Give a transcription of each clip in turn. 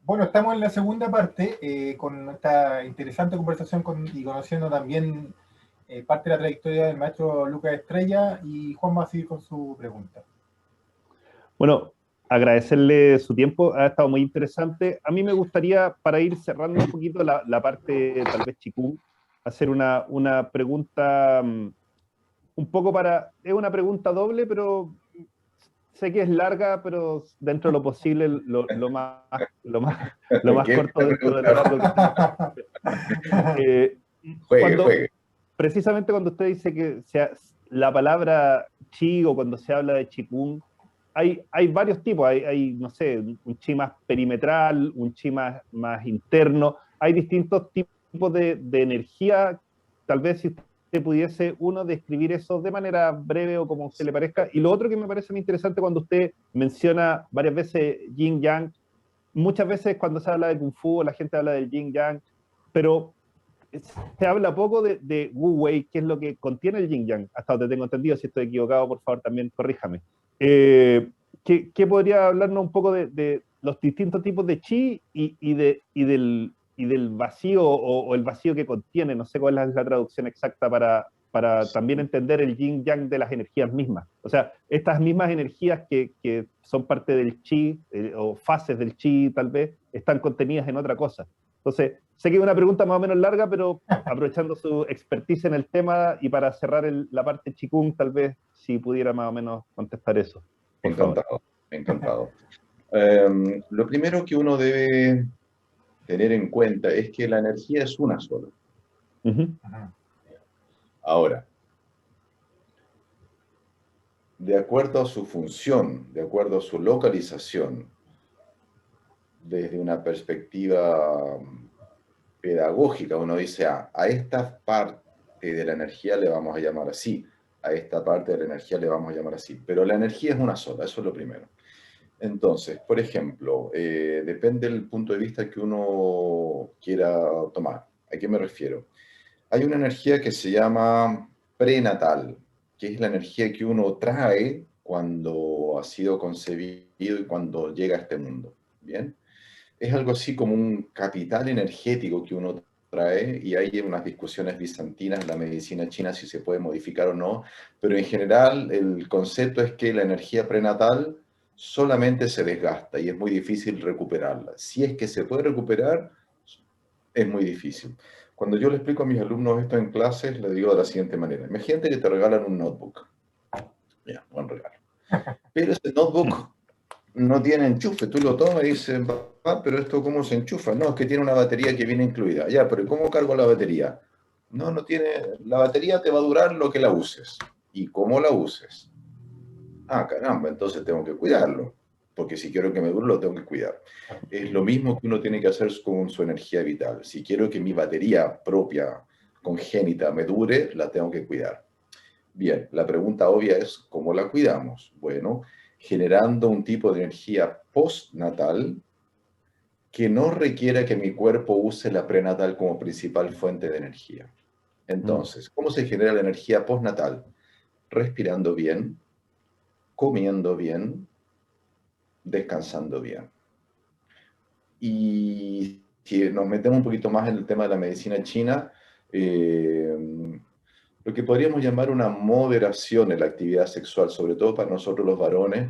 Bueno, estamos en la segunda parte con esta interesante conversación y conociendo también parte de la trayectoria del maestro Lucas Estrella, y Juan va a seguir con su pregunta. Bueno, agradecerle su tiempo, ha estado muy interesante. A mí me gustaría, para ir cerrando un poquito la parte tal vez chikung, hacer una pregunta un poco es una pregunta doble, pero sé que es larga, pero dentro de lo posible lo más, lo más ¿Qué corto dentro de lo pregunta? largo que sea. Eh, Juegue, cuando, juegue. precisamente cuando usted dice que la palabra chi o cuando se habla de chikung, hay varios tipos, no sé, un chi más perimetral, un chi más interno, hay distintos tipos de energía, tal vez si usted pudiese uno describir eso de manera breve o como a usted le parezca, y lo otro que me parece muy interesante cuando usted menciona varias veces yin yang, muchas veces cuando se habla de kung fu la gente habla del yin yang, pero se habla poco de Wu Wei, que es lo que contiene el yin yang, hasta donde tengo entendido. Si estoy equivocado, por favor, también corríjame. ¿Qué podría hablarnos un poco de los distintos tipos de chi y del vacío o el vacío que contiene? No sé cuál es la traducción exacta para también entender el yin yang de las energías mismas. O sea, estas mismas energías que son parte del chi o fases del chi, tal vez, están contenidas en otra cosa. Entonces, sé que es una pregunta más o menos larga, pero aprovechando su expertise en el tema y para cerrar la parte chikung, tal vez si pudiera más o menos contestar eso, por favor. Encantado, encantado. Lo primero que uno debe tener en cuenta es que la energía es una sola. Uh -huh. Ahora, de acuerdo a su función, de acuerdo a su localización, desde una perspectiva pedagógica, uno dice, a esta parte de la energía le vamos a llamar así, a esta parte de la energía le vamos a llamar así, pero la energía es una sola, eso es lo primero. Entonces, por ejemplo, depende del punto de vista que uno quiera tomar. ¿A qué me refiero? Hay una energía que se llama prenatal, que es la energía que uno trae cuando ha sido concebido y cuando llega a este mundo. ¿Bien? Es algo así como un capital energético que uno trae, y hay unas discusiones bizantinas en la medicina china si se puede modificar o no, pero en general el concepto es que la energía prenatal solamente se desgasta y es muy difícil recuperarla. Si es que se puede recuperar, es muy difícil. Cuando yo le explico a mis alumnos esto en clases, les digo de la siguiente manera. Imagínate que te regalan un notebook. Ya, buen regalo. Pero ese notebook no tiene enchufe. Tú lo tomas y dices, ah, pero esto ¿cómo se enchufa? No, es que tiene una batería que viene incluida. Ya, pero ¿cómo cargo la batería? No, no tiene. La batería te va a durar lo que la uses. ¿Y cómo la uses? Ah, caramba, entonces tengo que cuidarlo. Porque si quiero que me dure, lo tengo que cuidar. Es lo mismo que uno tiene que hacer con su energía vital. Si quiero que mi batería propia, congénita, me dure, la tengo que cuidar. Bien, la pregunta obvia es, ¿cómo la cuidamos? Bueno, generando un tipo de energía postnatal que no requiera que mi cuerpo use la prenatal como principal fuente de energía. Entonces, ¿cómo se genera la energía postnatal? Respirando bien, comiendo bien, descansando bien. Y si nos metemos un poquito más en el tema de la medicina china, lo que podríamos llamar una moderación en la actividad sexual, sobre todo para nosotros los varones,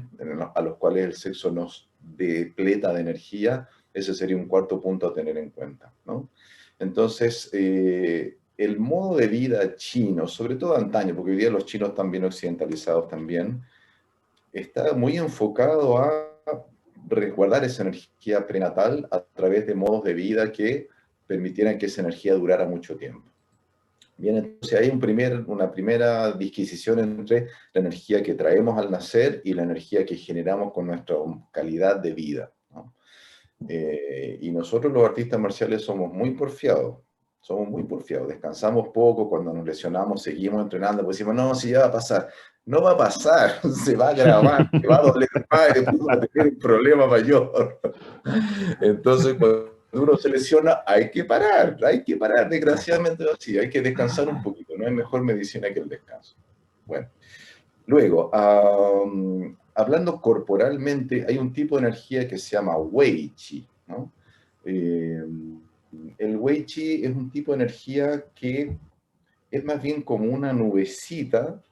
a los cuales el sexo nos depleta de energía, ese sería un cuarto punto a tener en cuenta, ¿no? Entonces, el modo de vida chino, sobre todo antaño, porque hoy día los chinos están bien occidentalizados también, está muy enfocado a resguardar esa energía prenatal a través de modos de vida que permitieran que esa energía durara mucho tiempo. Bien, entonces hay una primera disquisición entre la energía que traemos al nacer y la energía que generamos con nuestra calidad de vida, ¿no? Y nosotros los artistas marciales somos muy porfiados, descansamos poco, cuando nos lesionamos seguimos entrenando, pues decimos, no, si ya va a pasar. No va a pasar, se va a agravar, se va a doler más y después va a tener un problema mayor. Entonces, cuando uno se lesiona, hay que parar, desgraciadamente así, hay que descansar un poquito, no hay mejor medicina que el descanso. Bueno, luego, hablando corporalmente, hay un tipo de energía que se llama Wei Chi, ¿no? El Wei Qi es un tipo de energía que es más bien como una nubecita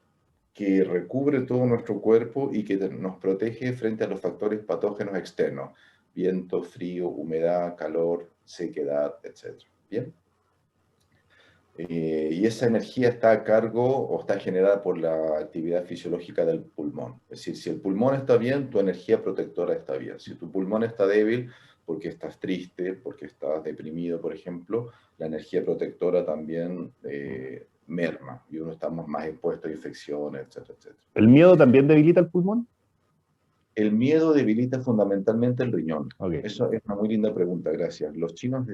que recubre todo nuestro cuerpo y que nos protege frente a los factores patógenos externos, viento, frío, humedad, calor, sequedad, etc. ¿Bien? Y esa energía está a cargo o está generada por la actividad fisiológica del pulmón. Es decir, si el pulmón está bien, tu energía protectora está bien. Si tu pulmón está débil, porque estás triste, porque estás deprimido, por ejemplo, la energía protectora también merma y uno estamos más expuesto a infecciones, etcétera, etcétera. ¿El miedo también debilita el pulmón? El miedo debilita fundamentalmente el riñón. Okay. Eso es una muy linda pregunta, gracias. Los chinos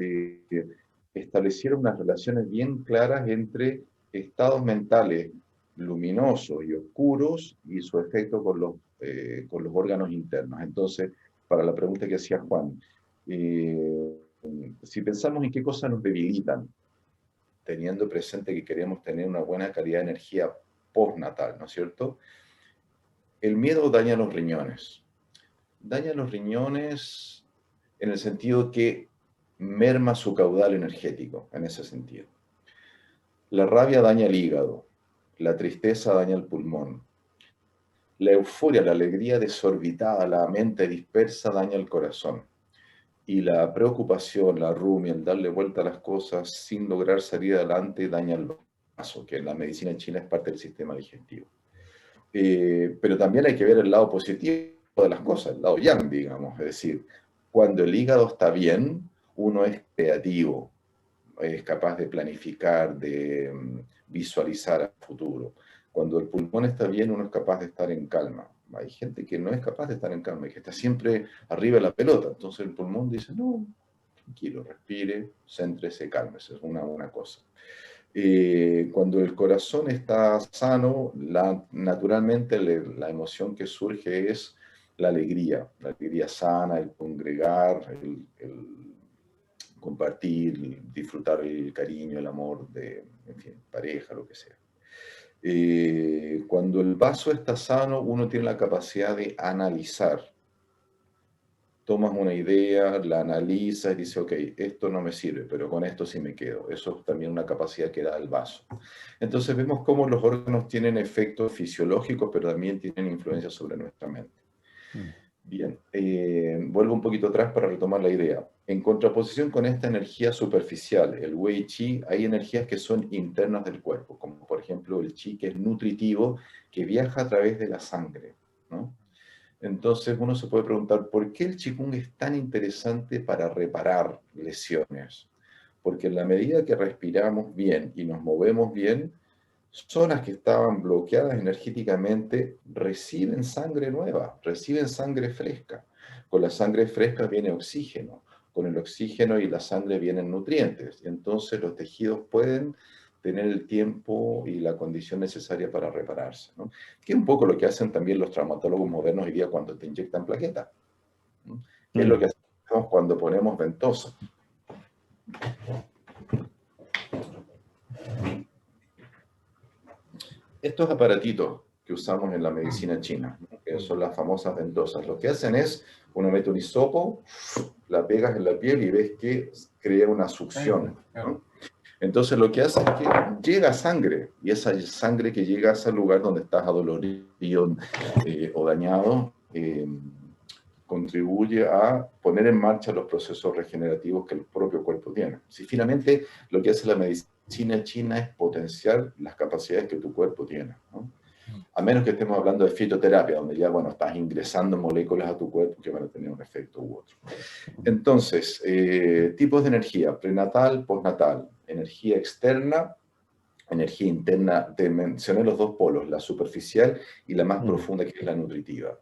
establecieron unas relaciones bien claras entre estados mentales luminosos y oscuros y su efecto con los órganos internos. Entonces, para la pregunta que hacía Juan, si pensamos en qué cosas nos debilitan, teniendo presente que queremos tener una buena calidad de energía postnatal, ¿no es cierto? El miedo daña los riñones. Daña los riñones en el sentido que merma su caudal energético, en ese sentido. La rabia daña el hígado, la tristeza daña el pulmón, la euforia, la alegría desorbitada, la mente dispersa daña el corazón. Y la preocupación, la rumia, el darle vuelta a las cosas sin lograr salir adelante daña el vaso, que en la medicina china es parte del sistema digestivo. Pero también hay que ver el lado positivo de las cosas, el lado yang, digamos. Es decir, cuando el hígado está bien, uno es creativo, es capaz de planificar, de visualizar a futuro. Cuando el pulmón está bien, uno es capaz de estar en calma. Hay gente que no es capaz de estar en calma y que está siempre arriba de la pelota. Entonces el pulmón dice, no, tranquilo, respire, céntrese, cálmese. Es una cosa. Cuando el corazón está sano, naturalmente la emoción que surge es la alegría sana, el congregar, el compartir, disfrutar el cariño, el amor de, en fin, pareja, lo que sea. Cuando el vaso está sano, uno tiene la capacidad de analizar. Tomas una idea, la analizas y dices, ok, esto no me sirve, pero con esto sí me quedo. Eso es también una capacidad que da el vaso. Entonces vemos cómo los órganos tienen efectos fisiológicos, pero también tienen influencia sobre nuestra mente. Bien, vuelvo un poquito atrás para retomar la idea. En contraposición con esta energía superficial, el Wei Qi, hay energías que son internas del cuerpo, como por ejemplo el Qi, que es nutritivo, que viaja a través de la sangre, ¿no? Entonces uno se puede preguntar, ¿por qué el Qigong es tan interesante para reparar lesiones? Porque en la medida que respiramos bien y nos movemos bien, zonas que estaban bloqueadas energéticamente reciben sangre nueva, reciben sangre fresca. Con la sangre fresca viene oxígeno, con el oxígeno y la sangre vienen nutrientes. Y entonces los tejidos pueden tener el tiempo y la condición necesaria para repararse, ¿no? Que es un poco lo que hacen también los traumatólogos modernos hoy día cuando te inyectan plaquetas, ¿no? Que es lo que hacemos cuando ponemos ventosa. Estos aparatitos que usamos en la medicina china, ¿no? Que son las famosas ventosas, lo que hacen es, uno mete un hisopo, la pegas en la piel y ves que crea una succión, ¿no? Entonces lo que hace es que llega sangre, y esa sangre que llega a ese lugar donde estás adolorido o dañado, contribuye a poner en marcha los procesos regenerativos que el propio cuerpo tiene. Si finalmente lo que hace la medicina china es potenciar las capacidades que tu cuerpo tiene, ¿no? A menos que estemos hablando de fitoterapia, donde ya, bueno, estás ingresando moléculas a tu cuerpo que van a tener un efecto u otro. Entonces, tipos de energía, prenatal, postnatal, energía externa, energía interna. Te mencioné los dos polos, la superficial y la más profunda, que es la nutritiva.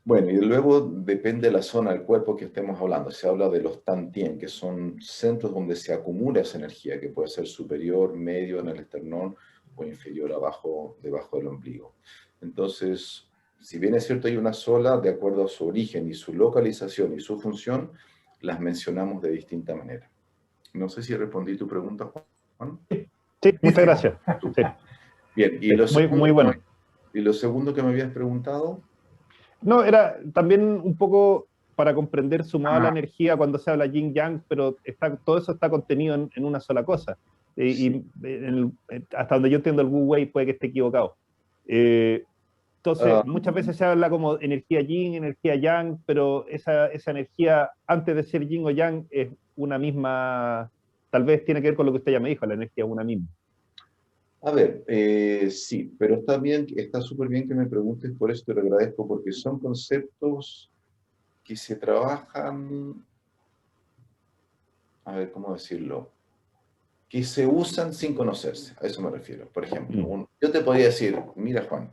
Bueno, y luego depende de la zona del cuerpo que estemos hablando. Se habla de los tantien, que son centros donde se acumula esa energía, que puede ser superior, medio en el esternón o inferior abajo, debajo del ombligo. Entonces, si bien es cierto hay una sola, de acuerdo a su origen y su localización y su función, las mencionamos de distinta manera. No sé si respondí tu pregunta, Juan. Sí, muchas gracias. Sí. Bien, y lo segundo que me habías preguntado. No, era también un poco para comprender sumado a la energía cuando se habla yin-yang, pero todo eso está contenido en una sola cosa. Sí. Hasta donde yo entiendo el Wu Wei puede que esté equivocado. Entonces, muchas veces se habla como energía yin, energía yang, pero esa energía, antes de ser yin o yang, es una misma, tal vez tiene que ver con lo que usted ya me dijo, la energía es una misma. A ver, sí, pero está súper bien que me preguntes, por eso te lo agradezco, porque son conceptos que se trabajan, a ver, ¿cómo decirlo? Que se usan sin conocerse, a eso me refiero. Por ejemplo, yo te podría decir, mira Juan,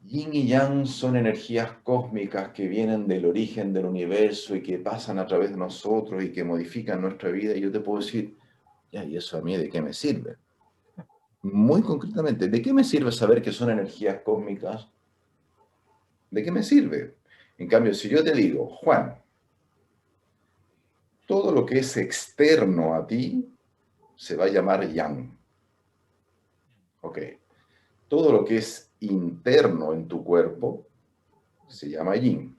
Yin y Yang son energías cósmicas que vienen del origen del universo y que pasan a través de nosotros y que modifican nuestra vida, y yo te puedo decir, ya, ¿y eso a mí de qué me sirve? Muy concretamente, ¿de qué me sirve saber que son energías cósmicas? ¿De qué me sirve? En cambio, si yo te digo, Juan, todo lo que es externo a ti se va a llamar Yang. Ok. Todo lo que es interno en tu cuerpo se llama Yin.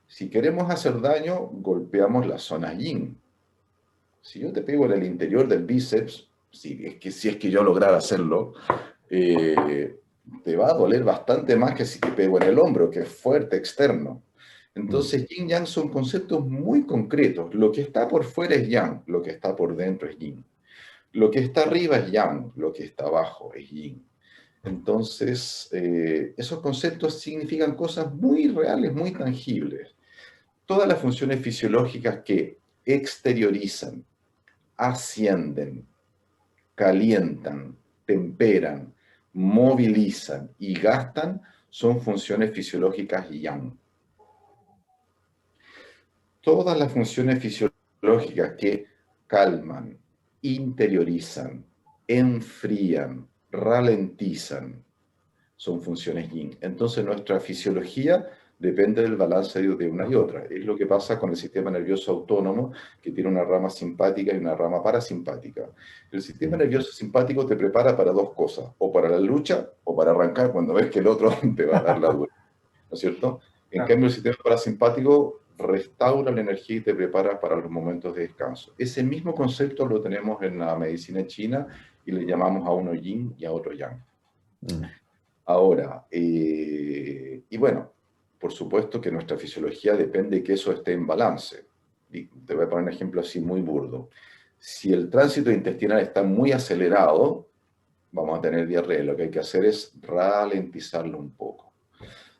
Si queremos hacer daño, golpeamos la zona Yin. Si yo te pego en el interior del bíceps, si es que yo lograra hacerlo, te va a doler bastante más que si te pego en el hombro, que es fuerte externo. Entonces, Yin y Yang son conceptos muy concretos. Lo que está por fuera es Yang, lo que está por dentro es Yin. Lo que está arriba es Yang, lo que está abajo es Yin. Entonces, esos conceptos significan cosas muy reales, muy tangibles. Todas las funciones fisiológicas que exteriorizan, ascienden, calientan, temperan, movilizan y gastan son funciones fisiológicas yang. Todas las funciones fisiológicas que calman, interiorizan, enfrían, ralentizan, son funciones yin. Entonces nuestra fisiología depende del balance de una y otra. Es lo que pasa con el sistema nervioso autónomo, que tiene una rama simpática y una rama parasimpática. El sistema nervioso simpático te prepara para dos cosas, o para la lucha o para arrancar cuando ves que el otro te va a dar la dura, ¿no es cierto? En cambio, el sistema parasimpático restaura la energía y te prepara para los momentos de descanso. Ese mismo concepto lo tenemos en la medicina china y le llamamos a uno yin y a otro yang. Ahora, y bueno, por supuesto que nuestra fisiología depende de que eso esté en balance. Y te voy a poner un ejemplo así muy burdo. Si el tránsito intestinal está muy acelerado, vamos a tener diarrea. Lo que hay que hacer es ralentizarlo un poco.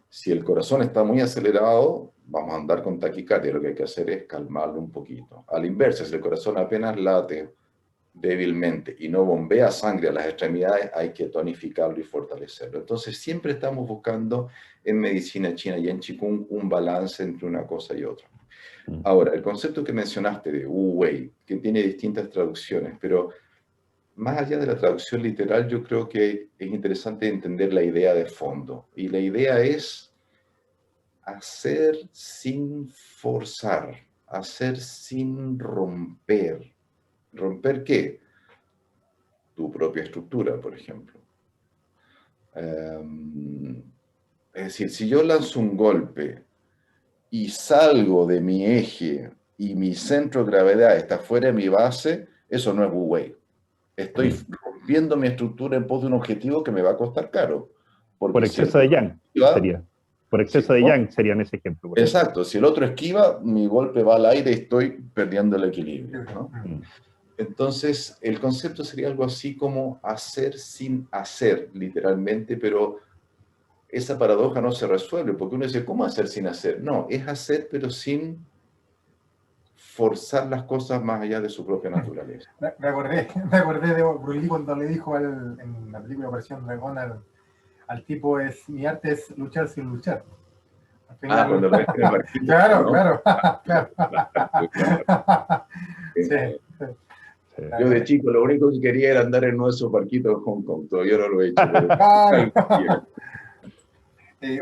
Si el corazón está muy acelerado, vamos a andar con taquicardia. Lo que hay que hacer es calmarlo un poquito. A la inversa, si el corazón apenas late débilmente y no bombea sangre a las extremidades, hay que tonificarlo y fortalecerlo. Entonces siempre estamos buscando en medicina china y en Qigong un balance entre una cosa y otra. Ahora, el concepto que mencionaste de Wu Wei, que tiene distintas traducciones, pero más allá de la traducción literal, yo creo que es interesante entender la idea de fondo. Y la idea es hacer sin forzar, hacer sin romper. ¿Romper qué? Tu propia estructura, por ejemplo. Es decir, si yo lanzo un golpe y salgo de mi eje y mi centro de gravedad está fuera de mi base, eso no es Wu Wei. Estoy rompiendo mi estructura en pos de un objetivo que me va a costar caro. Por exceso de yang sería. Por exceso de yang sería en ese ejemplo. Exacto. Si el otro esquiva, mi golpe va al aire y estoy perdiendo el equilibrio, ¿no? Entonces, el concepto sería algo así como hacer sin hacer, literalmente, pero esa paradoja no se resuelve, porque uno dice, ¿cómo hacer sin hacer? No, es hacer, pero sin forzar las cosas más allá de su propia naturaleza. Me acordé de Bruce Lee cuando le dijo en la película Operación Dragón al tipo, mi arte es luchar sin luchar. Final... cuando lo ves en el barquito, claro, ¿no? claro. Sí. Yo de chico lo único que quería era andar en uno de esos barquitos de Hong Kong. Todavía no lo he hecho.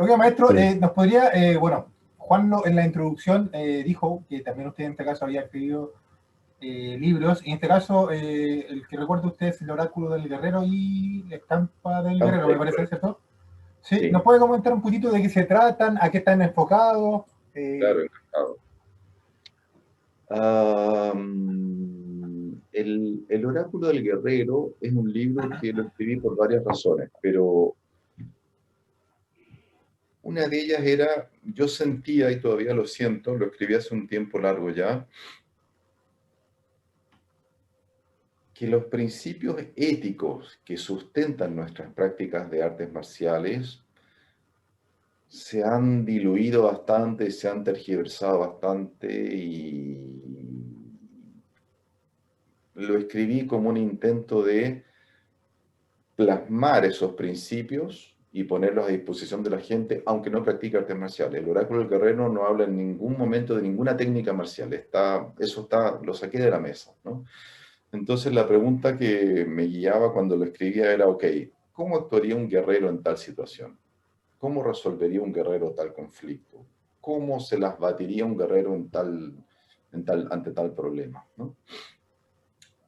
Oiga, maestro, nos podría, bueno, Juan en la introducción dijo que también usted en este caso había escrito libros, y en este caso el que recuerda usted es El oráculo del guerrero y La estampa del guerrero, me parece, ¿cierto? Sí, Sí, ¿nos puede comentar un poquito de qué se tratan, a qué están enfocados? claro, encantado. El Oráculo del Guerrero es un libro que lo escribí por varias razones, pero una de ellas era, yo sentía, y todavía lo siento, lo escribí hace un tiempo largo ya, que los principios éticos que sustentan nuestras prácticas de artes marciales se han diluido bastante, se han tergiversado bastante y lo escribí como un intento de plasmar esos principios y ponerlos a disposición de la gente, aunque no practique artes marciales. El oráculo del guerrero no habla en ningún momento de ninguna técnica marcial, lo saqué de la mesa, ¿no? Entonces la pregunta que me guiaba cuando lo escribía era, ok, ¿cómo actuaría un guerrero en tal situación? ¿Cómo resolvería un guerrero tal conflicto? ¿Cómo se las batiría un guerrero ante tal problema? ¿No?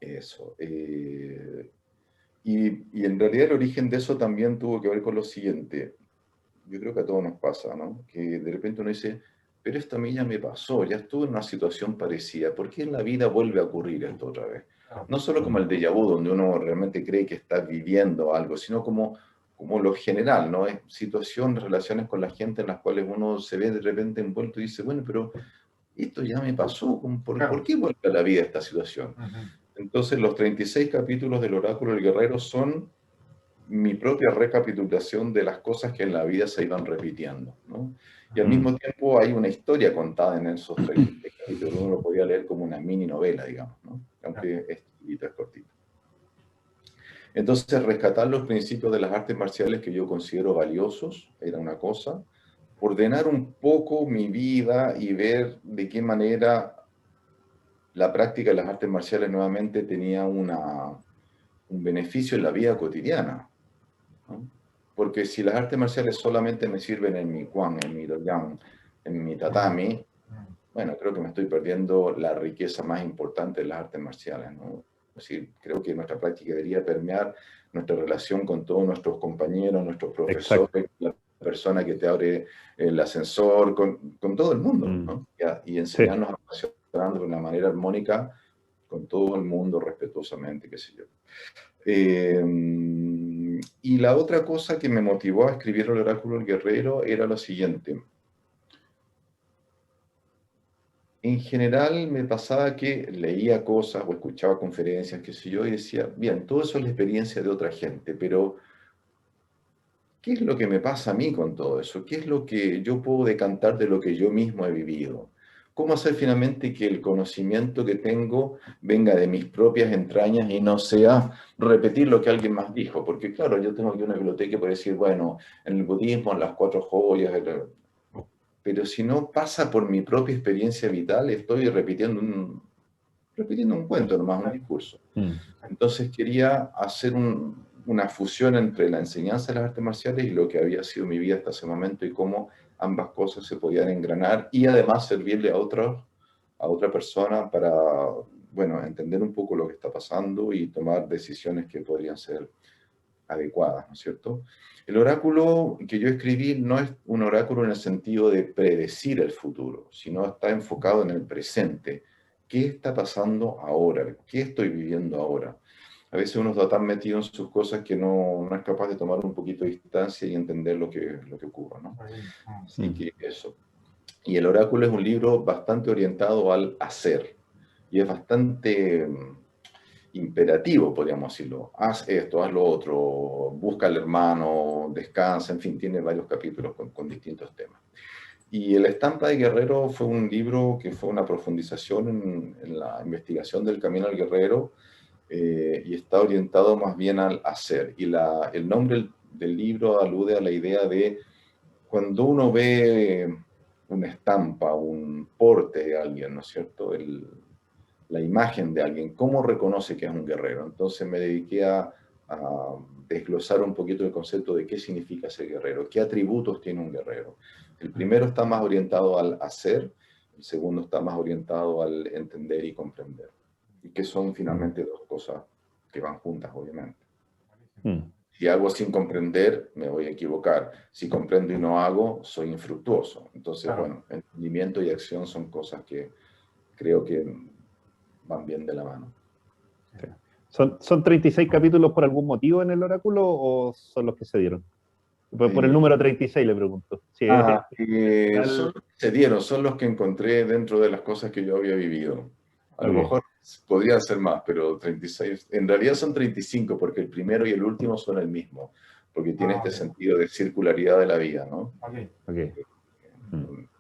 Eso. Y en realidad el origen de eso también tuvo que ver con lo siguiente. Yo creo que a todos nos pasa, ¿no? Que de repente uno dice, pero esto a mí ya me pasó, ya estuve en una situación parecida. ¿Por qué en la vida vuelve a ocurrir esto otra vez? No solo como el déjà vu, donde uno realmente cree que está viviendo algo, sino como lo general, ¿no? Es situaciones, relaciones con la gente en las cuales uno se ve de repente envuelto y dice, bueno, pero esto ya me pasó, ¿por qué vuelve a la vida esta situación? Ujú. Entonces, los 36 capítulos del Oráculo del Guerrero son mi propia recapitulación de las cosas que en la vida se iban repitiendo, ¿no? Y al mismo tiempo hay una historia contada en esos 36 capítulos. Uno lo podía leer como una mini novela, digamos, ¿no? Aunque es cortito. Entonces, rescatar los principios de las artes marciales que yo considero valiosos era una cosa. Ordenar un poco mi vida y ver de qué manera la práctica de las artes marciales nuevamente tenía un beneficio en la vida cotidiana, ¿no? Porque si las artes marciales solamente me sirven en mi Kwan, en mi Doryang, en mi tatami, bueno, creo que me estoy perdiendo la riqueza más importante de las artes marciales, ¿no? Es decir, creo que nuestra práctica debería permear nuestra relación con todos nuestros compañeros, nuestros Exacto. profesores, la persona que te abre el ascensor, con todo el mundo, ¿no? Y Sí. enseñarnos a relacionarnos de una manera armónica con todo el mundo, respetuosamente, qué sé yo. Y la otra cosa que me motivó a escribir el Oráculo del Guerrero era lo siguiente. En general me pasaba que leía cosas o escuchaba conferencias, qué sé yo, y decía, bien, todo eso es la experiencia de otra gente, pero ¿qué es lo que me pasa a mí con todo eso? ¿Qué es lo que yo puedo decantar de lo que yo mismo he vivido? ¿Cómo hacer finalmente que el conocimiento que tengo venga de mis propias entrañas y no sea repetir lo que alguien más dijo? Porque claro, yo tengo aquí una biblioteca para decir, bueno, en el budismo, en las cuatro joyas, pero si no pasa por mi propia experiencia vital, estoy repitiendo un cuento, nomás un discurso. Entonces quería hacer una fusión entre la enseñanza de las artes marciales y lo que había sido mi vida hasta ese momento y cómo ambas cosas se podían engranar y además servirle a otra persona para, bueno, entender un poco lo que está pasando y tomar decisiones que podrían ser adecuadas, ¿no es cierto? El oráculo que yo escribí no es un oráculo en el sentido de predecir el futuro, sino está enfocado en el presente. ¿Qué está pasando ahora? ¿Qué estoy viviendo ahora? A veces uno está tan metido en sus cosas que no es capaz de tomar un poquito de distancia y entender lo que ocurre, ¿no? Así que eso. Y el oráculo es un libro bastante orientado al hacer y es bastante imperativo, podríamos decirlo. Haz esto, haz lo otro, busca al hermano, descansa, en fin, tiene varios capítulos con distintos temas. Y El Estampa de Guerrero fue un libro que fue una profundización en la investigación del camino al guerrero y está orientado más bien al hacer. Y el nombre del libro alude a la idea de cuando uno ve una estampa, un porte de alguien, ¿no es cierto? La imagen de alguien, ¿cómo reconoce que es un guerrero? Entonces me dediqué a desglosar un poquito el concepto de qué significa ser guerrero, qué atributos tiene un guerrero. El primero está más orientado al hacer, el segundo está más orientado al entender y comprender, y que son finalmente dos cosas que van juntas, obviamente. Si hago sin comprender, me voy a equivocar. Si comprendo y no hago, soy infructuoso. Entonces, Claro. bueno, entendimiento y acción son cosas que creo que van bien de la mano. ¿Son 36 capítulos por algún motivo en el oráculo o son los que se dieron? Por el número 36 le pregunto. Sí, son los que se dieron, son los que encontré dentro de las cosas que yo había vivido. A lo mejor podría ser más, pero 36, en realidad son 35, porque el primero y el último son el mismo, porque tiene este sentido de circularidad de la vida, ¿no?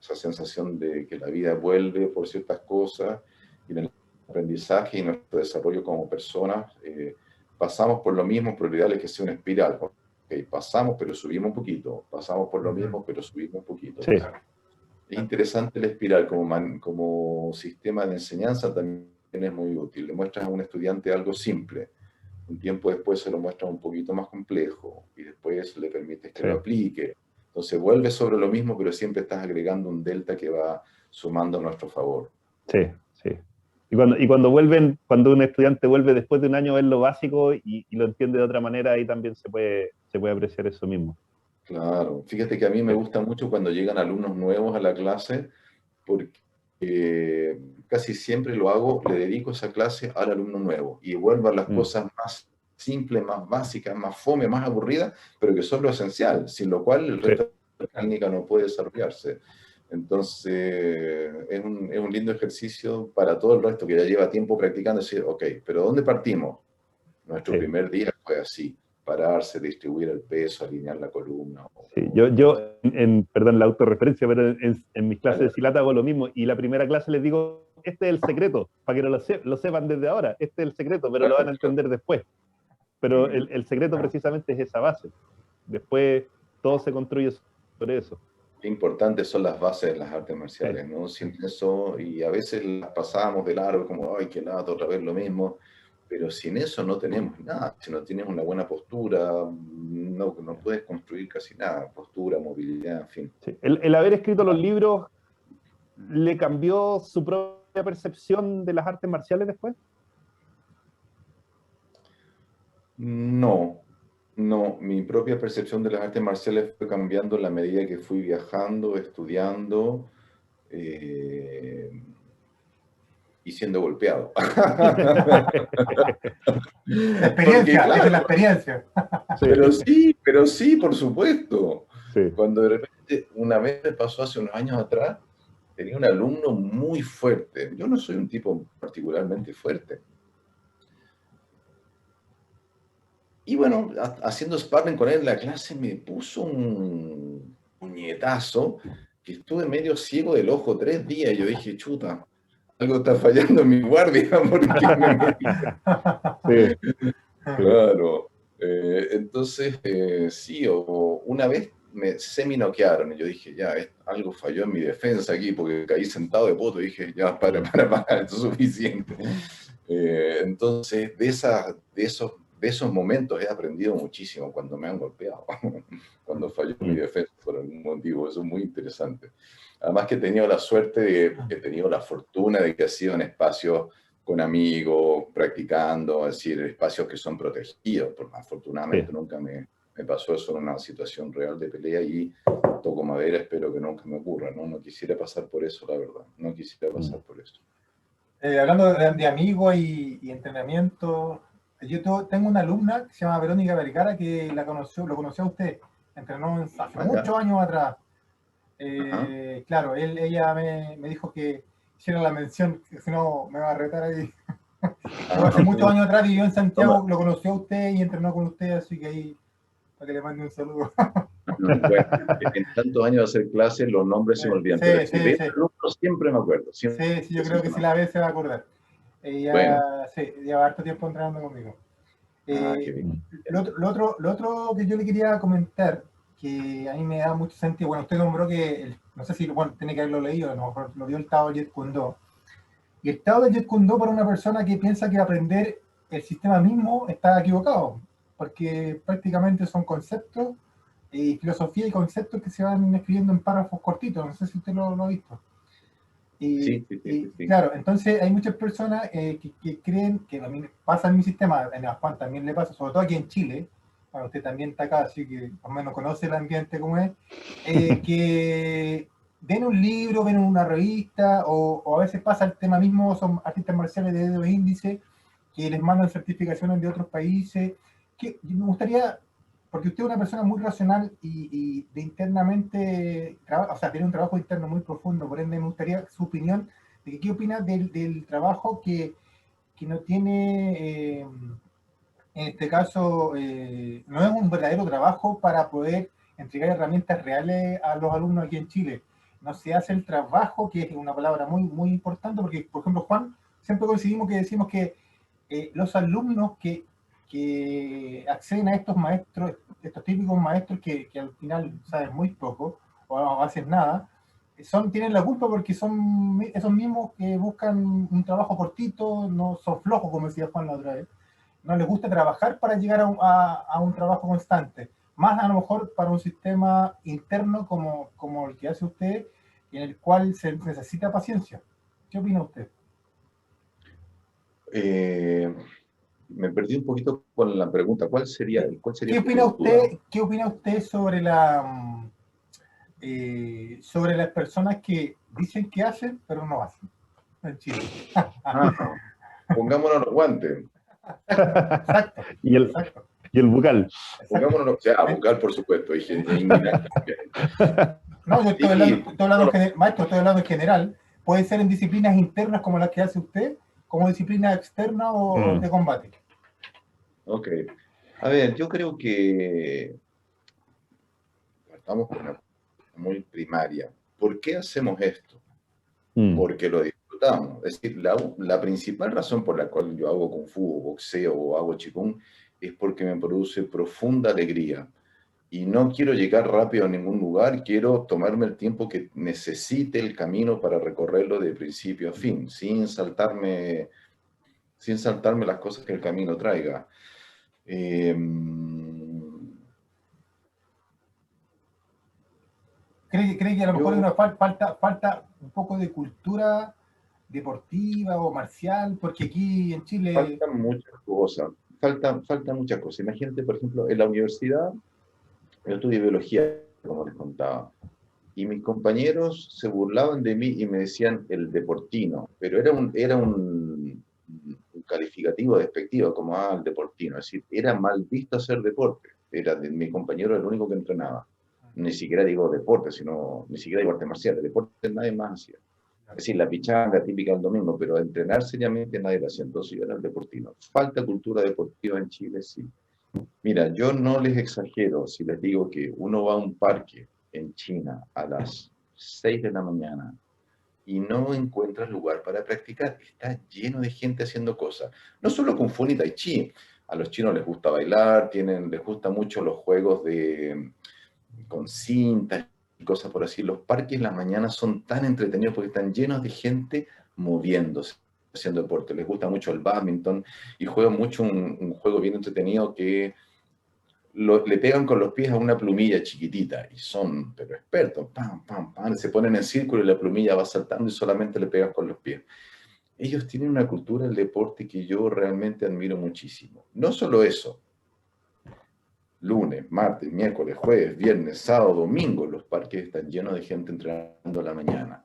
Esa sensación de que la vida vuelve por ciertas cosas, y en el aprendizaje y nuestro desarrollo como personas, pasamos por lo mismo, pero lo ideal es que sea una espiral. Okay, pasamos, pero subimos un poquito. Pasamos por lo mismo, pero subimos un poquito. Sí. Es interesante la espiral como sistema de enseñanza, también es muy útil. Le muestras a un estudiante algo simple. Un tiempo después se lo muestras un poquito más complejo y después le permites que lo aplique. Entonces vuelve sobre lo mismo, pero siempre estás agregando un delta que va sumando a nuestro favor. Sí, sí. Y cuando un estudiante vuelve después de un año a ver lo básico y lo entiende de otra manera, ahí también se puede apreciar eso mismo. Claro, fíjate que a mí me gusta mucho cuando llegan alumnos nuevos a la clase, porque casi siempre lo hago, le dedico esa clase al alumno nuevo y vuelvo a las cosas más simples, más básicas, más fome, más aburridas, pero que son lo esencial, sin lo cual el resto de la técnica no puede desarrollarse. Entonces, es un lindo ejercicio para todo el resto que ya lleva tiempo practicando, decir, ok, pero ¿dónde partimos? Nuestro primer día fue así, pararse, distribuir el peso, alinear la columna. Sí, perdón, la autorreferencia, pero en mis clases de Silata hago lo mismo, y la primera clase les digo, este es el secreto, para que no lo sepan desde ahora, este es el secreto, pero lo van a entender después. Pero el secreto precisamente es esa base. Después todo se construye sobre eso. Qué importantes son las bases de las artes marciales, ¿no? Sin eso, y a veces las pasamos de largo, como, ay, qué lata, otra vez lo mismo, pero sin eso no tenemos nada. Si no tienes una buena postura, no puedes construir casi nada. Postura, movilidad, en fin. Sí. El haber escrito los libros, ¿le cambió su propia percepción de las artes marciales después? No, mi propia percepción de las artes marciales fue cambiando en la medida que fui viajando, estudiando y siendo golpeado. La experiencia, claro, es la experiencia. Pero sí, por supuesto. Sí. Cuando de repente, una vez me pasó hace unos años atrás, tenía un alumno muy fuerte. Yo no soy un tipo particularmente fuerte. Y bueno, haciendo sparring con él en la clase, me puso un puñetazo que estuve medio ciego del ojo 3 días. Y yo dije, chuta, algo está fallando en mi guardia, porque me metí. Sí. Claro. Entonces, sí, una vez me semi-noquearon y yo dije, ya, algo falló en mi defensa aquí, porque caí sentado de poto y dije, ya, para, esto es suficiente. Entonces, de esos momentos he aprendido muchísimo cuando me han golpeado, cuando falló mi defensa por algún motivo. Eso es muy interesante. Además que he tenido la suerte, he tenido la fortuna de que ha sido en espacios con amigos, practicando, es decir, espacios que son protegidos. Afortunadamente nunca me pasó eso en una situación real de pelea y toco madera, espero que nunca me ocurra, ¿no? No quisiera pasar por eso, la verdad. No quisiera pasar por eso. Hablando de amigos y entrenamiento, yo tengo una alumna que se llama Verónica Vergara, que lo conoció a usted, entrenó hace muchos años atrás. Claro, ella me dijo que hiciera la mención, que si no me va a retar ahí. Hace muchos años atrás vivió en Santiago, lo conoció a usted y entrenó con usted, así que ahí, para que le mande un saludo. Bueno, en tantos años de hacer clases, los nombres se me olvidan, pero siempre me acuerdo. Siempre, sí, yo creo que si la ve se va a acordar. Ella lleva harto tiempo entrenando conmigo. Lo otro que yo le quería comentar, que a mí me da mucho sentido, bueno, usted nombró que, no sé si tiene que haberlo leído, a lo mejor lo vio el Tao Jeet Kune Do. Y el Tao de Jeet Kune Do para una persona que piensa que aprender el sistema mismo está equivocado, porque prácticamente son conceptos y filosofía y conceptos que se van escribiendo en párrafos cortitos, no sé si usted lo ha visto. Sí. Claro, entonces hay muchas personas que creen, que a mí pasa en mi sistema, en Juan también le pasa, sobre todo aquí en Chile, bueno, usted también está acá, así que más o menos conoce el ambiente como es, que ven un libro, ven una revista, o a veces pasa el tema mismo, son artistas marciales de dedo índice, que les mandan certificaciones de otros países, que me gustaría, porque usted es una persona muy racional y de internamente, o sea, tiene un trabajo interno muy profundo, por ende me gustaría su opinión de que, qué opina del trabajo que no tiene, en este caso, no es un verdadero trabajo para poder entregar herramientas reales a los alumnos aquí en Chile. No se hace el trabajo, que es una palabra muy, muy importante, porque, por ejemplo, Juan, siempre coincidimos que decimos que los alumnos que acceden a estos maestros, estos típicos maestros que al final saben muy poco o no hacen nada, tienen la culpa porque son esos mismos que buscan un trabajo cortito, no son flojos, como decía Juan la otra vez, no les gusta trabajar para llegar a un trabajo constante, más a lo mejor para un sistema interno como el que hace usted, en el cual se necesita paciencia. ¿Qué opina usted? Me perdí un poquito con la pregunta. ¿Cuál sería ¿Qué tu opina duda? usted, sobre sobre las personas que dicen que hacen, pero no hacen en Chile? Ah, pongámonos los guantes. Exacto, y, el, exacto, y el bucal. exacto. Pongámonos, o sea, bucal, por supuesto, y Ignac también. No, yo Sí, maestro, estoy hablando en general. Puede ser en disciplinas internas como las que hace usted, como disciplina externa o de combate. ok. A ver, yo creo que partamos con una muy primaria. ¿Por qué hacemos esto? Porque lo disfrutamos. Es decir, la principal razón por la cual yo hago kung fu, o boxeo o hago qigong es porque me produce profunda alegría. Y no quiero llegar rápido a ningún lugar, quiero tomarme el tiempo que necesite el camino para recorrerlo de principio a fin, sin saltarme las cosas que el camino traiga. ¿Cree que a lo mejor hay Yo una falta un poco de cultura deportiva o marcial? Porque aquí en Chile... faltan muchas cosas, faltan muchas cosas. Imagínate, por ejemplo, en la universidad, yo estudié biología, como les contaba, y mis compañeros se burlaban de mí y me decían el deportino, pero un calificativo despectivo, como el deportino, es decir, era mal visto hacer deporte, mi compañero el único que entrenaba, ni siquiera digo deporte, sino, ni siquiera digo arte marcial, deporte nadie más hacía. Es decir, la pichanga típica del domingo, pero entrenar seriamente nadie lo hacía, entonces yo era el deportino. Falta cultura deportiva en Chile, sí. Mira, yo no les exagero si les digo que uno va a un parque en China a las 6 de la mañana y no encuentras lugar para practicar. Está lleno de gente haciendo cosas. No solo Kung Fu ni Tai Chi. A los chinos les gusta bailar, les gustan mucho los juegos con cintas y cosas por así. Los parques en las mañanas son tan entretenidos porque están llenos de gente moviéndose, haciendo deporte. Les gusta mucho el badminton y juegan mucho un juego bien entretenido que le pegan con los pies a una plumilla chiquitita y son, pero expertos, pam, pam, pam, se ponen en círculo y la plumilla va saltando y solamente le pegan con los pies. Ellos tienen una cultura del deporte que yo realmente admiro muchísimo. No solo eso, lunes, martes, miércoles, jueves, viernes, sábado, domingo, los parques están llenos de gente entrenando a la mañana.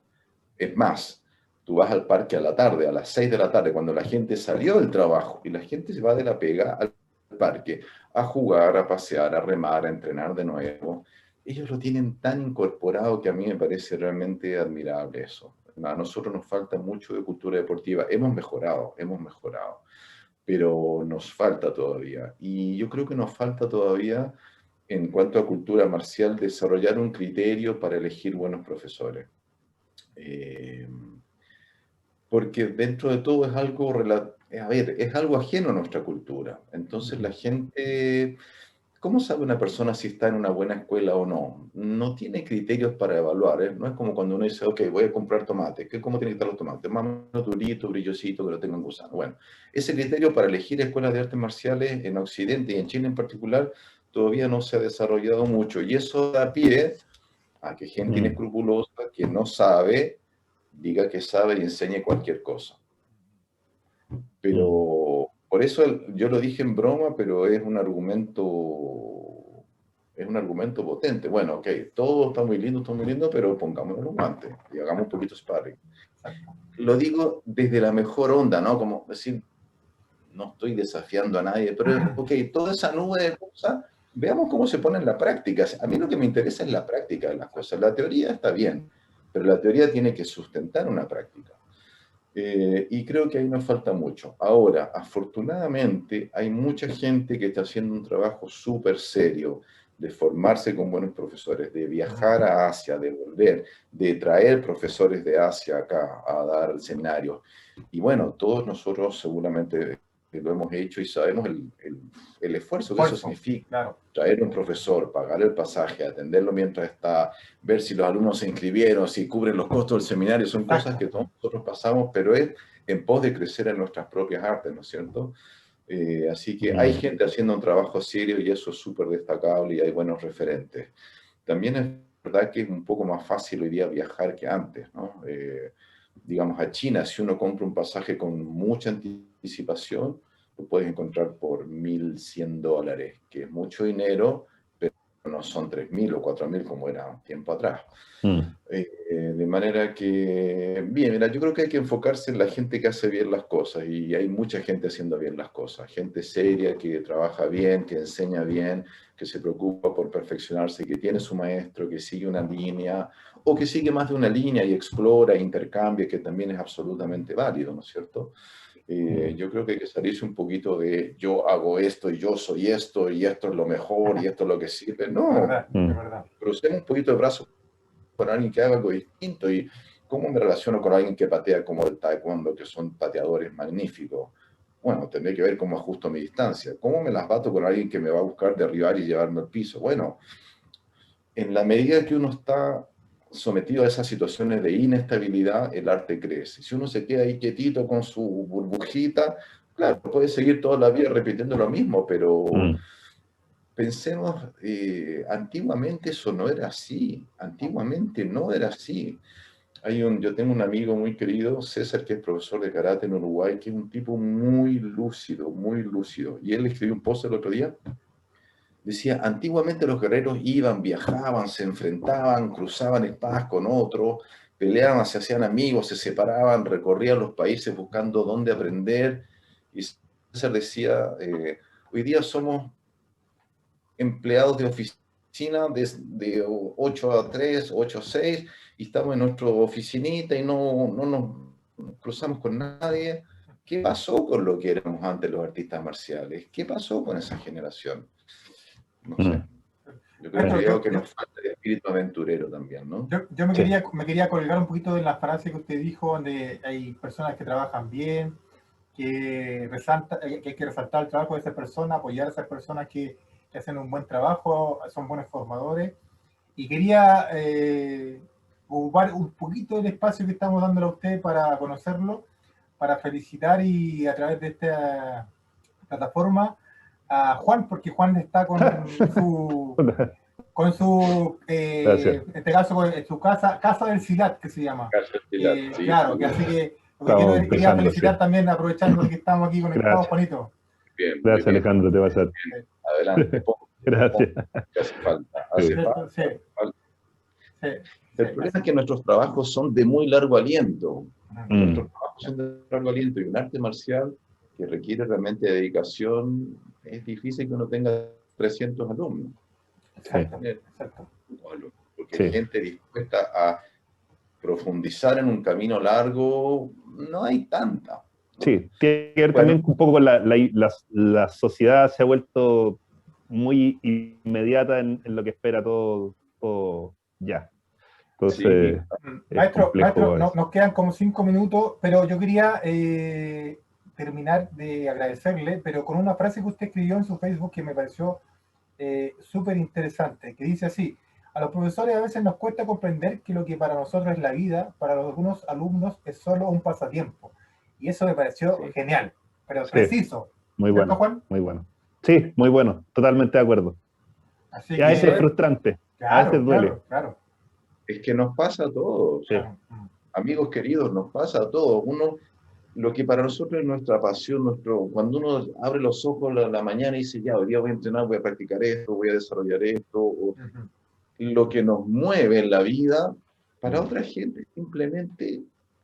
Es más, tú vas al parque a la tarde, a las 6 de la tarde, cuando la gente salió del trabajo y la gente se va de la pega al parque a jugar, a pasear, a remar, a entrenar de nuevo. Ellos lo tienen tan incorporado que a mí me parece realmente admirable eso. A nosotros nos falta mucho de cultura deportiva. Hemos mejorado, pero nos falta todavía. Y yo creo que nos falta todavía, en cuanto a cultura marcial, desarrollar un criterio para elegir buenos profesores. Porque dentro de todo es algo, es algo ajeno a nuestra cultura. Entonces la gente, ¿cómo sabe una persona si está en una buena escuela o no? No tiene criterios para evaluar, ¿eh? No es como cuando uno dice, ok, voy a comprar tomate. ¿Cómo tienen que estar los tomates? Más o menos durito, brillosito, que no tengan gusano. Bueno, ese criterio para elegir escuelas de artes marciales en Occidente y en Chile en particular todavía no se ha desarrollado mucho. Y eso da pie a que gente inescrupulosa que no sabe, diga que sabe y enseñe cualquier cosa. Pero por eso yo lo dije en broma, pero es un argumento potente. Bueno, ok, todo está muy lindo, pero pongámonos los guantes y hagamos un poquito sparring. Lo digo desde la mejor onda, ¿no? Como decir, no estoy desafiando a nadie, pero ok, toda esa nube de cosas, veamos cómo se pone en la práctica. A mí lo que me interesa es la práctica de las cosas. La teoría está bien, pero la teoría tiene que sustentar una práctica. Y creo que ahí nos falta mucho. Ahora, afortunadamente, hay mucha gente que está haciendo un trabajo súper serio de formarse con buenos profesores, de viajar a Asia, de volver, de traer profesores de Asia acá a dar seminarios. Y bueno, todos nosotros seguramente lo hemos hecho y sabemos el esfuerzo que eso significa. Claro. Traer un profesor, pagar el pasaje, atenderlo mientras está, ver si los alumnos se inscribieron, si cubren los costos del seminario, son cosas que todos nosotros pasamos, pero es en pos de crecer en nuestras propias artes, ¿no es cierto? Así que hay gente haciendo un trabajo serio y eso es súper destacable y hay buenos referentes. También es verdad que es un poco más fácil hoy día viajar que antes, ¿no? Digamos, a China, si uno compra un pasaje con mucha anticipación, lo puedes encontrar por $1,100, que es mucho dinero, pero no son 3.000 o 4.000 como era tiempo atrás. De manera que, bien, mira, yo creo que hay que enfocarse en la gente que hace bien las cosas, y hay mucha gente haciendo bien las cosas, gente seria, que trabaja bien, que enseña bien, que se preocupa por perfeccionarse, que tiene su maestro, que sigue una línea, o que sigue más de una línea y explora, intercambia, que también es absolutamente válido, ¿no es cierto? Yo creo que hay que salirse un poquito de yo hago esto y yo soy esto y esto es lo mejor y esto es lo que sirve. No, es verdad. crucemos un poquito de brazos con alguien que haga algo distinto. Y cómo me relaciono con alguien que patea como el taekwondo, que son pateadores magníficos. Bueno, tendré que ver cómo ajusto mi distancia. ¿Cómo me las bato con alguien que me va a buscar derribar y llevarme al piso? Bueno, en la medida que uno está sometido a esas situaciones de inestabilidad, el arte crece. Si uno se queda ahí quietito con su burbujita, claro, puede seguir toda la vida repitiendo lo mismo, pero pensemos, antiguamente eso no era así. Antiguamente no era así. Yo tengo un amigo muy querido, César, que es profesor de karate en Uruguay, que es un tipo muy lúcido, muy lúcido. Y él escribió un post el otro día. Decía, antiguamente los guerreros iban, viajaban, se enfrentaban, cruzaban espadas con otros, peleaban, se hacían amigos, se separaban, recorrían los países buscando dónde aprender. Y César decía, hoy día somos empleados de oficina de 8 a 3, 8 a 6, y estamos en nuestra oficinita y no nos cruzamos con nadie. ¿Qué pasó con lo que éramos antes los artistas marciales? ¿Qué pasó con esa generación? No sé. Yo creo que nos falta el espíritu aventurero también, ¿no? Yo me quería colgar un poquito de la frase que usted dijo, donde hay personas que trabajan bien, que hay que resaltar el trabajo de esas personas, apoyar a esas personas que hacen un buen trabajo, son buenos formadores. Y quería ocupar un poquito del espacio que estamos dándole a usted para conocerlo, para felicitar y a través de esta plataforma a Juan, porque Juan está con su en este caso, su casa del Silat, que se llama. Casa del Silat, sí, claro, sí, que así que quería felicitar también, aprovechando que estamos aquí conectados, Juanito. Bien, gracias, bien. Alejandro, te vas a... Adelante, gracias. Hace falta, hace falta. Sí. El problema es que nuestros trabajos son de muy largo aliento. Nuestros trabajos son de largo aliento, y un arte marcial que requiere realmente dedicación, es difícil que uno tenga 300 alumnos. Exacto. Porque hay gente dispuesta a profundizar en un camino largo, no hay tanta. Sí, tiene que ver también un poco con la sociedad se ha vuelto muy inmediata en lo que espera todo ya. Entonces, maestro, nos quedan como 5 minutos, pero yo quería terminar de agradecerle, pero con una frase que usted escribió en su Facebook que me pareció súper interesante, que dice así: a los profesores a veces nos cuesta comprender que lo que para nosotros es la vida, para algunos alumnos es solo un pasatiempo. Y eso me pareció genial, pero preciso. Muy bueno, Juan? Muy bueno. Sí, muy bueno, totalmente de acuerdo. Así que a veces es frustrante, a veces duele. Claro. Es que nos pasa a todos. Sí. Amigos queridos, nos pasa a todos. Uno lo que para nosotros es nuestra pasión, cuando uno abre los ojos la mañana y dice, ya, hoy día voy a entrenar, voy a practicar esto, voy a desarrollar esto, o lo que nos mueve en la vida, para otra gente es simplemente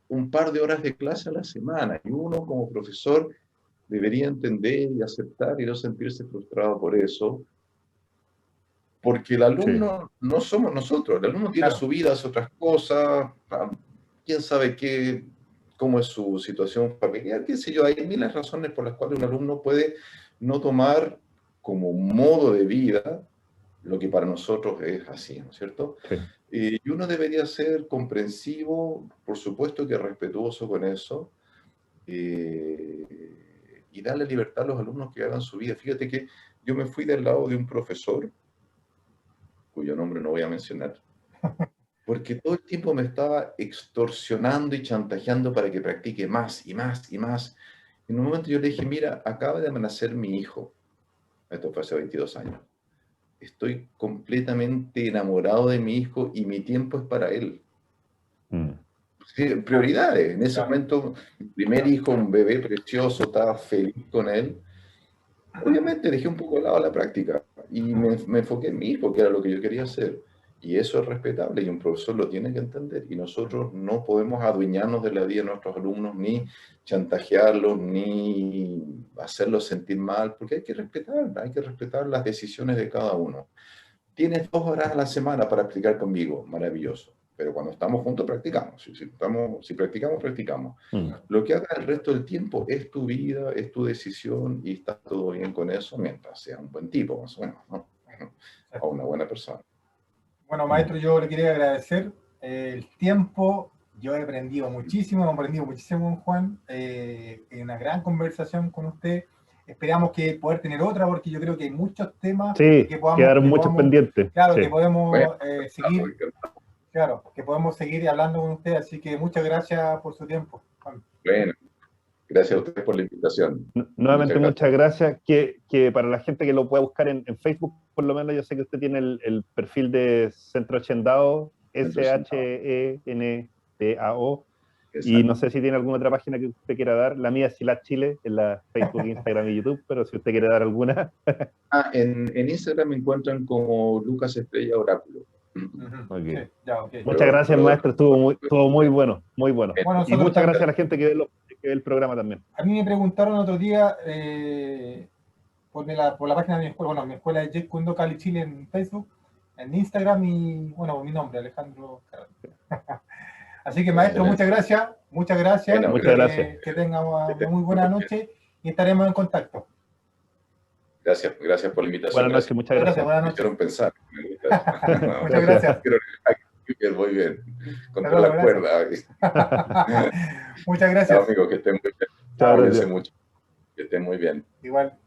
un par de horas de clase a la semana. Y uno como profesor debería entender y aceptar y no sentirse frustrado por eso, porque el alumno no somos nosotros, el alumno tiene su vida, hace otras cosas, quién sabe cómo es su situación familiar, qué sé yo, hay miles de razones por las cuales un alumno puede no tomar como modo de vida lo que para nosotros es así, ¿no es cierto? Sí. Y uno debería ser comprensivo, por supuesto que respetuoso con eso, y darle libertad a los alumnos que hagan su vida. Fíjate que yo me fui del lado de un profesor, cuyo nombre no voy a mencionar, porque todo el tiempo me estaba extorsionando y chantajeando para que practique más y más y más. En un momento yo le dije, mira, acaba de nacer mi hijo. Esto fue hace 22 años. Estoy completamente enamorado de mi hijo y mi tiempo es para él. Sí, prioridades. En ese momento, mi primer hijo, un bebé precioso, estaba feliz con él. Obviamente dejé un poco de lado la práctica y me enfoqué en mi hijo, que era lo que yo quería hacer. Y eso es respetable y un profesor lo tiene que entender. Y nosotros no podemos adueñarnos de la vida de nuestros alumnos, ni chantajearlos, ni hacerlos sentir mal, porque hay que respetar las decisiones de cada uno. Tienes 2 horas a la semana para practicar conmigo, maravilloso. Pero cuando estamos juntos, practicamos. Si practicamos, practicamos. Lo que hagas el resto del tiempo es tu vida, es tu decisión y está todo bien con eso mientras sea un buen tipo, más o menos, ¿no? O una buena persona. Bueno, maestro, yo le quería agradecer el tiempo. Yo he aprendido muchísimo con Juan. En una gran conversación con usted. Esperamos que poder tener otra, porque yo creo que hay muchos temas que quedaron muchos pendientes. Claro, que podemos seguir. Claro, que podemos seguir hablando con usted. Así que muchas gracias por su tiempo, Juan. Bueno, gracias a ustedes por la invitación. Nuevamente, muchas gracias. Que para la gente que lo pueda buscar en Facebook, por lo menos yo sé que usted tiene el perfil de Centro Hacendado, SHENDAO, y no sé si tiene alguna otra página que usted quiera dar. La mía es Silat Chile, en la Facebook, Instagram y YouTube, pero si usted quiere dar alguna. En Instagram me encuentran como Lucas Estrella Oráculo. Okay. Sí, ya, okay. Muchas gracias, maestro. Estuvo muy bueno, muy bueno. Bueno, y muchas gracias a la gente que ve el programa también. A mí me preguntaron otro día por la página de mi escuela. Bueno, mi escuela es Jet Kundo Cali Chile en Facebook, en Instagram y, bueno, mi nombre, Alejandro Carrera. Así que, maestro, muchas gracias. Muchas gracias. Bueno, muchas gracias. Que tenga una muy buena noche y estaremos en contacto. Gracias por la invitación. Buenas noches, muchas gracias. Buenas noches. Me hicieron pensar. Muchas gracias. Muy bien. Contra la cuerda. Muchas gracias. Chao, amigos, que estén muy bien. Chao, mucho. Que estén muy bien. Igual.